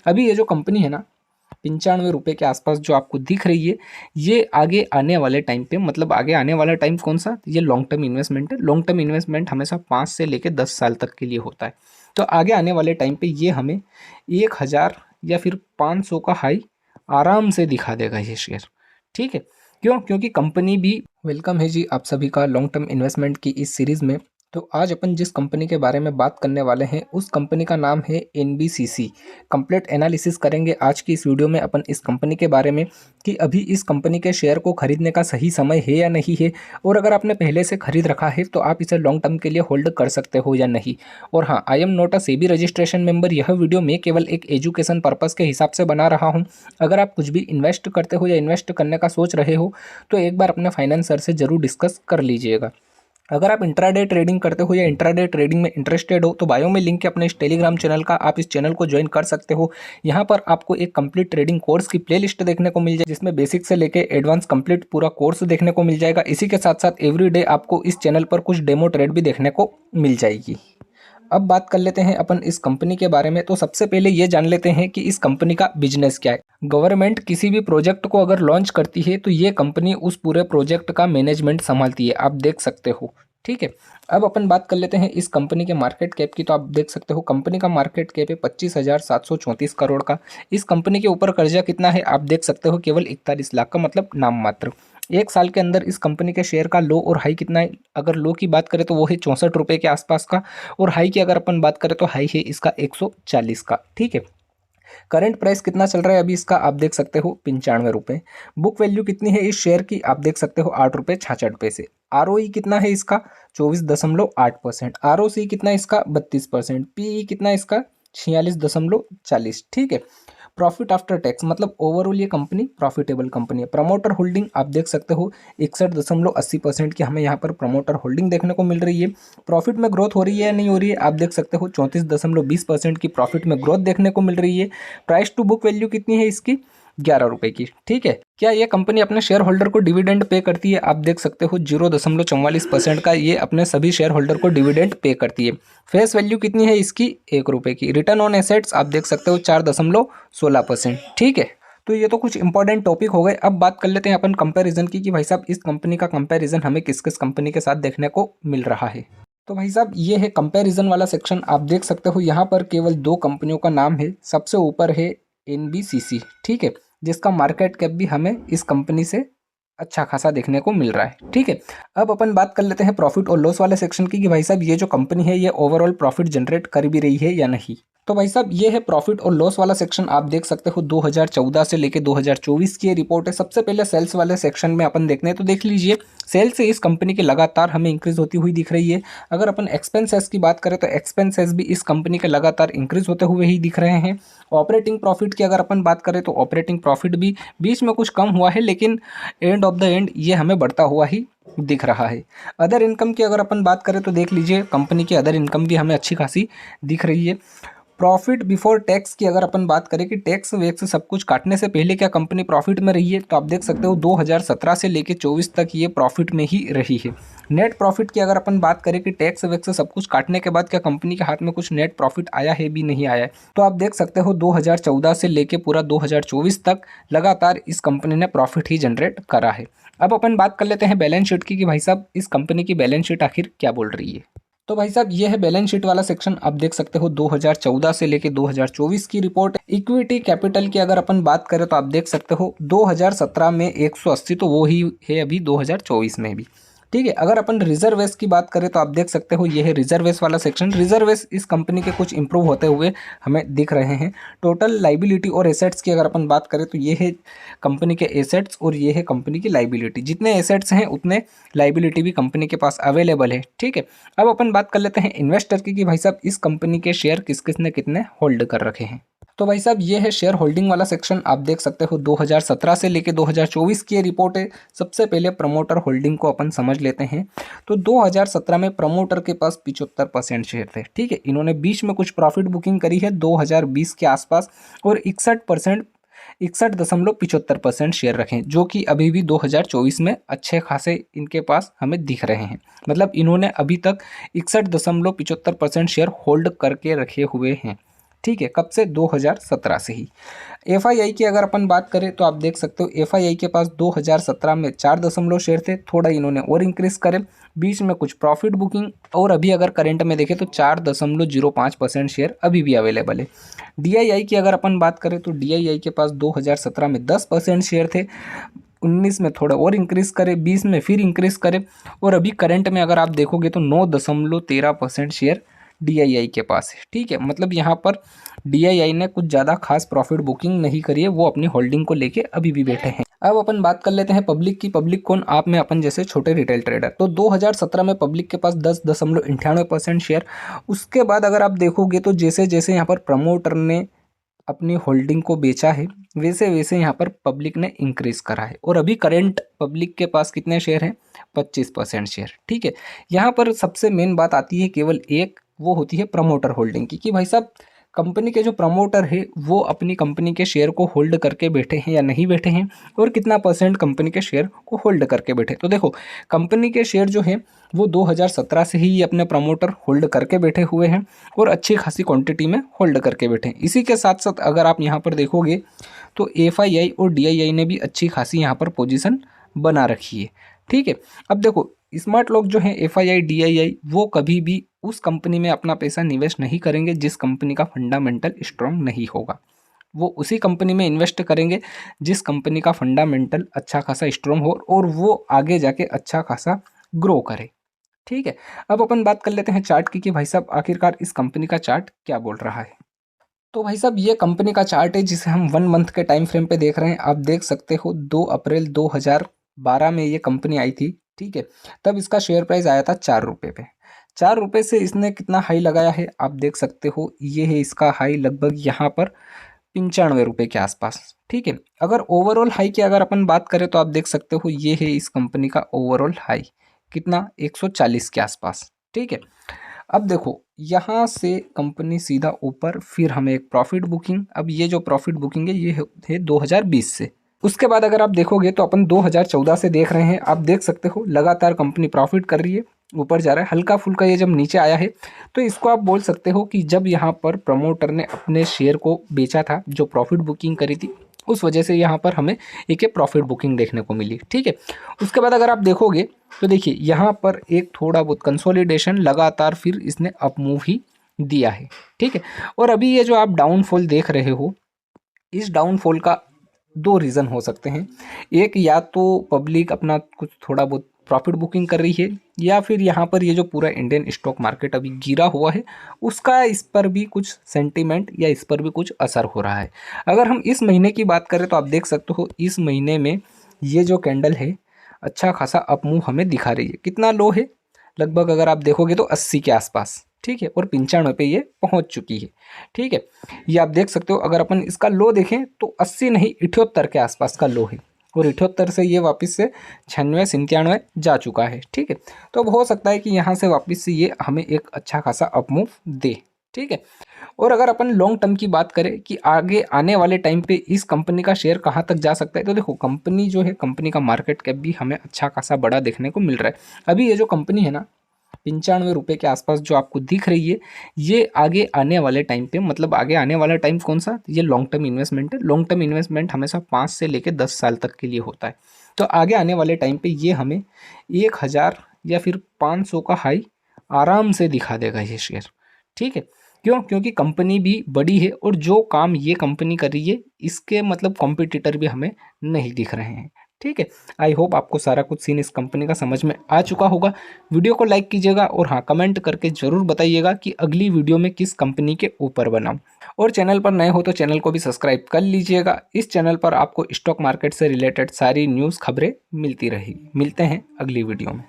अभी ये जो कंपनी है ना, 95 रुपये के आसपास जो आपको दिख रही है, ये आगे आने वाले टाइम पे, मतलब आगे आने वाला टाइम कौन सा, ये लॉन्ग टर्म इन्वेस्टमेंट है। लॉन्ग टर्म इन्वेस्टमेंट हमेशा 5 से लेकर 10 साल तक के लिए होता है। तो आगे आने वाले टाइम पे ये हमें 1000 या फिर 500 का हाई आराम से दिखा देगा ये शेयर। ठीक है, क्यों? क्योंकि कंपनी भी वेलकम है जी आप सभी का लॉन्ग टर्म इन्वेस्टमेंट की इस सीरीज़ में। तो आज अपन जिस कंपनी के बारे में बात करने वाले हैं उस कंपनी का नाम है एनबीसीसी। कंप्लीट एनालिसिस करेंगे आज की इस वीडियो में अपन इस कंपनी के बारे में कि अभी इस कंपनी के शेयर को खरीदने का सही समय है या नहीं है, और अगर आपने पहले से खरीद रखा है तो आप इसे लॉन्ग टर्म के लिए होल्ड कर सकते हो या नहीं। और हाँ, I am not a SEBI registration member. यह वीडियो मैं केवल एक एजुकेशन पर्पज़ के हिसाब से बना रहा हूँ। अगर आप कुछ भी इन्वेस्ट करते हो या इन्वेस्ट करने का सोच रहे हो तो एक बार अपने फाइनेंसर से ज़रूर डिस्कस कर लीजिएगा। अगर आप इंट्राडे ट्रेडिंग करते हो या इंट्राडे ट्रेडिंग में इंटरेस्टेड हो तो बायो में लिंक है अपने इस टेलीग्राम चैनल का, आप इस चैनल को ज्वाइन कर सकते हो। यहाँ पर आपको एक कंप्लीट ट्रेडिंग कोर्स की प्लेलिस्ट देखने को मिल जाए, जिसमें बेसिक से लेके एडवांस कंप्लीट पूरा कोर्स देखने को मिल जाएगा। इसी के साथ साथ एवरीडे आपको इस चैनल पर कुछ डेमो ट्रेड भी देखने को मिल जाएगी। अब बात कर लेते हैं अपन इस कंपनी के बारे में। तो सबसे पहले ये जान लेते हैं कि इस कंपनी का बिजनेस क्या है। गवर्नमेंट किसी भी प्रोजेक्ट को अगर लॉन्च करती है तो ये कंपनी उस पूरे प्रोजेक्ट का मैनेजमेंट संभालती है, आप देख सकते हो। ठीक है, अब अपन बात कर लेते हैं इस कंपनी के मार्केट कैप की। तो आप देख सकते हो कंपनी का मार्केट कैप है 25,734 करोड़ का। इस कंपनी के ऊपर कर्जा कितना है आप देख सकते हो, केवल 41 लाख का, मतलब नाम मात्र। एक साल के अंदर इस कंपनी के शेयर का लो और हाई कितना है, अगर लो की बात करें तो वो है 64 रुपये के आसपास का, और हाई की अगर अपन बात करें तो हाई है इसका 140 का। ठीक है, करंट प्राइस कितना चल रहा है अभी इसका आप देख सकते हो 95 रुपये। बुक वैल्यू कितनी है इस शेयर की आप देख सकते हो 8 रुपये 66 पैसे। आरओई कितना है इसका 24.8%। आरओसी कितना है इसका 32%। पीई कितना है इसका 46.40। ठीक है, प्रॉफिट आफ्टर टैक्स, मतलब ओवरऑल ये कंपनी प्रॉफिटेबल कंपनी है। प्रमोटर होल्डिंग आप देख सकते हो 61.80% की हमें यहाँ पर प्रमोटर होल्डिंग देखने को मिल रही है। प्रॉफिट में ग्रोथ हो रही है या नहीं हो रही है आप देख सकते हो 34.20% की प्रॉफिट में ग्रोथ देखने को मिल रही है। प्राइस टू बुक वैल्यू कितनी है इसकी 11 रुपये की। ठीक है, क्या ये कंपनी अपने शेयर होल्डर को डिविडेंड पे करती है आप देख सकते हो 0.44% का ये अपने सभी शेयर होल्डर को डिविडेंड पे करती है। फेस वैल्यू कितनी है इसकी 1 रुपये की। रिटर्न ऑन एसेट्स आप देख सकते हो 4.16%। ठीक है, तो ये तो कुछ इंपॉर्टेंट टॉपिक हो गए। अब बात कर लेते हैं अपन कंपैरिजन की कि भाई साहब इस कंपनी का कंपैरिजन हमें किस किस कंपनी के साथ देखने को मिल रहा है। तो भाई साहब ये है कंपैरिजन वाला सेक्शन, आप देख सकते हो यहाँ पर केवल 2 कंपनियों का नाम है। सबसे ऊपर है एनबीसीसी, ठीक है, जिसका मार्केट कैप भी हमें इस कंपनी से अच्छा खासा देखने को मिल रहा है। ठीक है, अब अपन बात कर लेते हैं प्रॉफिट और लॉस वाले सेक्शन की कि भाई साहब ये जो कंपनी है ये ओवरऑल प्रॉफिट जनरेट कर भी रही है या नहीं। तो भाई साहब ये है प्रॉफिट और लॉस वाला सेक्शन, आप देख सकते हो 2014 से लेके 2024 की ये रिपोर्ट है। सबसे पहले सेल्स वाले सेक्शन में अपन देखने तो देख लीजिए, सेल्स से इस कंपनी की लगातार हमें इंक्रीज होती हुई दिख रही है। अगर अपन एक्सपेंसेस की बात करें तो एक्सपेंसेस भी इस कंपनी के लगातार इंक्रीज होते हुए ही दिख रहे हैं। ऑपरेटिंग प्रॉफिट की अगर अपन बात करें तो ऑपरेटिंग प्रॉफिट भी बीच में कुछ कम हुआ है, लेकिन एंड ऑफ द एंड ये हमें बढ़ता हुआ ही दिख रहा है। अदर इनकम की अगर अपन बात करें तो देख लीजिए कंपनी की अदर इनकम भी हमें अच्छी खासी दिख रही है। प्रॉफिट बिफोर टैक्स की अगर अपन बात करें कि टैक्स वैक्स सब कुछ काटने से पहले क्या कंपनी प्रॉफिट में रही है, तो आप देख सकते हो 2017 से लेके 24 तक ये प्रॉफिट में ही रही है। नेट प्रॉफिट की अगर अपन बात करें कि टैक्स वैक्स सब कुछ काटने के बाद क्या कंपनी के हाथ में कुछ नेट प्रॉफिट आया है भी नहीं आया है, तो आप देख सकते हो 2014 से लेके पूरा 2024 तक लगातार इस कंपनी ने प्रॉफिट ही जनरेट करा है। अब अपन बात कर लेते हैं बैलेंस शीट की कि भाई साहब इस कंपनी की बैलेंस शीट आखिर क्या बोल रही है। तो भाई साहब ये है बैलेंस शीट वाला सेक्शन, आप देख सकते हो 2014 से लेके 2024 की रिपोर्ट। इक्विटी कैपिटल की अगर अपन बात करें तो आप देख सकते हो 2017 में 180, तो वो ही है अभी 2024 में भी। ठीक है, अगर अपन रिजर्वेस की बात करें तो आप देख सकते हो ये है रिजर्वेस वाला सेक्शन। रिजर्वेस इस कंपनी के कुछ इंप्रूव होते हुए हमें दिख रहे हैं। टोटल लाइबिलिटी और एसेट्स की अगर अपन बात करें तो ये है कंपनी के एसेट्स और ये है कंपनी की लाइबिलिटी। जितने एसेट्स हैं उतने लाइबिलिटी भी कंपनी के पास अवेलेबल है। ठीक है, अब अपन बात कर लेते हैं इन्वेस्टर की कि भाई साहब इस कंपनी के शेयर किस किस ने कितने होल्ड कर रखे हैं। तो भाई साहब ये है शेयर होल्डिंग वाला सेक्शन, आप देख सकते हो 2017 से लेके 2024 की रिपोर्ट है। सबसे पहले प्रमोटर होल्डिंग को अपन समझ लेते हैं। तो 2017 में प्रमोटर के पास 75% शेयर थे। ठीक है, इन्होंने बीच में कुछ प्रॉफिट बुकिंग करी है 2020 के आसपास, और 61.75% शेयर रखें, जो कि अभी भी 2024 में अच्छे खासे इनके पास हमें दिख रहे हैं। मतलब इन्होंने अभी तक 61.75% शेयर होल्ड करके रखे हुए हैं। ठीक है, कब से? 2017 से ही। एफआईआई की अगर अपन बात करें तो आप देख सकते हो एफआईआई के पास 2017 में 4 शेयर थे, थोड़ा इन्होंने और इंक्रीज करे, बीच में कुछ प्रॉफिट बुकिंग, और अभी अगर करंट में देखें तो 4.05% शेयर अभी भी अवेलेबल है। डीआईआई की अगर अपन बात करें तो डीआईआई के पास 2017 में 10% शेयर थे, 19 में थोड़ा और इंक्रीज करे, 20 में फिर इंक्रीज करे, और अभी करंट में अगर आप देखोगे तो 9.13% शेयर डीआईआई के पास है। ठीक है, मतलब यहाँ पर डीआईआई ने कुछ ज़्यादा खास प्रॉफिट बुकिंग नहीं करी है, वो अपनी होल्डिंग को लेके अभी भी बैठे हैं। अब अपन बात कर लेते हैं पब्लिक की। पब्लिक कौन? आप में अपन जैसे छोटे रिटेल ट्रेडर। तो 2017 में पब्लिक के पास 10.98% शेयर। उसके बाद अगर आप देखोगे तो जैसे जैसे यहाँ पर प्रमोटर ने अपनी होल्डिंग को बेचा है, वैसे वैसे यहाँ पर पब्लिक ने इंक्रीज करा है, और अभी करंट पब्लिक के पास कितने शेयर हैं? 25% शेयर। ठीक है, यहाँ पर सबसे मेन बात आती है केवल एक, वो होती है प्रमोटर होल्डिंग की, कि भाई साहब कंपनी के जो प्रमोटर है वो अपनी कंपनी के शेयर को होल्ड करके बैठे हैं या नहीं बैठे हैं, और कितना परसेंट कंपनी के शेयर को होल्ड करके बैठे। तो देखो, कंपनी के शेयर जो है वो 2017 से ही अपने प्रमोटर होल्ड करके बैठे हुए हैं, और अच्छी खासी क्वांटिटी में होल्ड करके बैठे हैं। इसी के साथ साथ अगर आप यहाँ पर देखोगे तो एफआईआई और डीआईआई ने भी अच्छी खासी यहाँ पर पोजीशन बना रखी है। ठीक है, अब देखो स्मार्ट लोग जो हैं एफआईआई डीआईआई वो कभी भी उस कंपनी में अपना पैसा निवेश नहीं करेंगे जिस कंपनी का फंडामेंटल स्ट्रांग नहीं होगा। वो उसी कंपनी में इन्वेस्ट करेंगे जिस कंपनी का फंडामेंटल अच्छा खासा स्ट्रांग हो, और वो आगे जाके अच्छा खासा ग्रो करे। ठीक है, अब अपन बात कर लेते हैं चार्ट की, कि भाई साहब आखिरकार इस कंपनी का चार्ट क्या बोल रहा है। तो भाई साहब ये कंपनी का चार्ट है जिसे हम 1 मंथ के टाइम फ्रेम पे देख रहे हैं। आप देख सकते हो 2 अप्रैल 2012 में ये कंपनी आई थी। ठीक है, तब इसका शेयर प्राइस आया था 4 रुपये पे। 4 रुपये से इसने कितना हाई लगाया है आप देख सकते हो, ये है इसका हाई लगभग यहाँ पर 95 रुपये के आसपास। ठीक है, अगर ओवरऑल हाई की अगर अपन बात करें तो आप देख सकते हो ये है इस कंपनी का ओवरऑल हाई, कितना? 140 के आसपास। ठीक है, अब देखो यहाँ से कंपनी सीधा ऊपर, फिर हमें एक प्रॉफिट बुकिंग। अब ये जो प्रॉफिट बुकिंग है ये है 2020 से। उसके बाद अगर आप देखोगे तो अपन 2014 से देख रहे हैं। आप देख सकते हो लगातार कंपनी प्रॉफिट कर रही है, ऊपर जा रहा है। हल्का फुल्का ये जब नीचे आया है तो इसको आप बोल सकते हो कि जब यहाँ पर प्रमोटर ने अपने शेयर को बेचा था, जो प्रॉफिट बुकिंग करी थी, उस वजह से यहाँ पर हमें एक प्रॉफिट बुकिंग देखने को मिली। ठीक है, उसके बाद अगर आप देखोगे तो देखिए यहाँ पर एक थोड़ा बहुत कंसोलिडेशन, लगातार फिर इसने अप मूव ही दिया है। ठीक है, और अभी ये जो आप डाउनफॉल देख रहे हो, इस डाउनफॉल का 2 रीज़न हो सकते हैं। एक, या तो पब्लिक अपना कुछ थोड़ा बहुत प्रॉफिट बुकिंग कर रही है, या फिर यहाँ पर ये जो पूरा इंडियन स्टॉक मार्केट अभी गिरा हुआ है उसका इस पर भी कुछ सेंटीमेंट या इस पर भी कुछ असर हो रहा है। अगर हम इस महीने की बात करें तो आप देख सकते हो इस महीने में ये जो कैंडल है अच्छा खासा अप मूव हमें दिखा रही है। कितना लो है? लगभग अगर आप देखोगे तो 80 के आसपास। ठीक है, और 95 पे ये पहुंच चुकी है। ठीक है, ये आप देख सकते हो। अगर अपन इसका लो देखें तो 80 नहीं 78 के आसपास का लो है, और 78 से ये वापस से 96-97 जा चुका है। ठीक है, तो अब हो सकता है कि यहाँ से वापस से ये हमें एक अच्छा खासा अप मूव दे। ठीक है, और अगर अपन लॉन्ग टर्म की बात करें कि आगे आने वाले टाइम पे इस कंपनी का शेयर कहाँ तक जा सकता है, तो देखो कंपनी जो है, कंपनी का मार्केट कैप भी हमें अच्छा खासा बड़ा देखने को मिल रहा है। अभी ये जो कंपनी है ना 95 रुपये के आसपास जो आपको दिख रही है, ये आगे आने वाले टाइम पे, मतलब आगे आने वाला टाइम कौन सा? ये लॉन्ग टर्म इन्वेस्टमेंट है। लॉन्ग टर्म इन्वेस्टमेंट हमेशा 5 से लेकर 10 साल तक के लिए होता है। तो आगे आने वाले टाइम पे ये हमें 1000 या फिर 500 का हाई आराम से दिखा देगा ये शेयर। ठीक है, क्यों? क्योंकि कंपनी भी बड़ी है, और जो काम ये कंपनी कर रही है इसके मतलब कॉम्पिटिटर भी हमें नहीं दिख रहे हैं। ठीक है, आई होप आपको सारा कुछ सीन इस कंपनी का समझ में आ चुका होगा। वीडियो को लाइक कीजिएगा, और हाँ, कमेंट करके ज़रूर बताइएगा कि अगली वीडियो में किस कंपनी के ऊपर बनाऊं। और चैनल पर नए हो तो चैनल को भी सब्सक्राइब कर लीजिएगा। इस चैनल पर आपको स्टॉक मार्केट से रिलेटेड सारी न्यूज़ खबरें मिलती रहेगी। मिलते हैं अगली वीडियो में।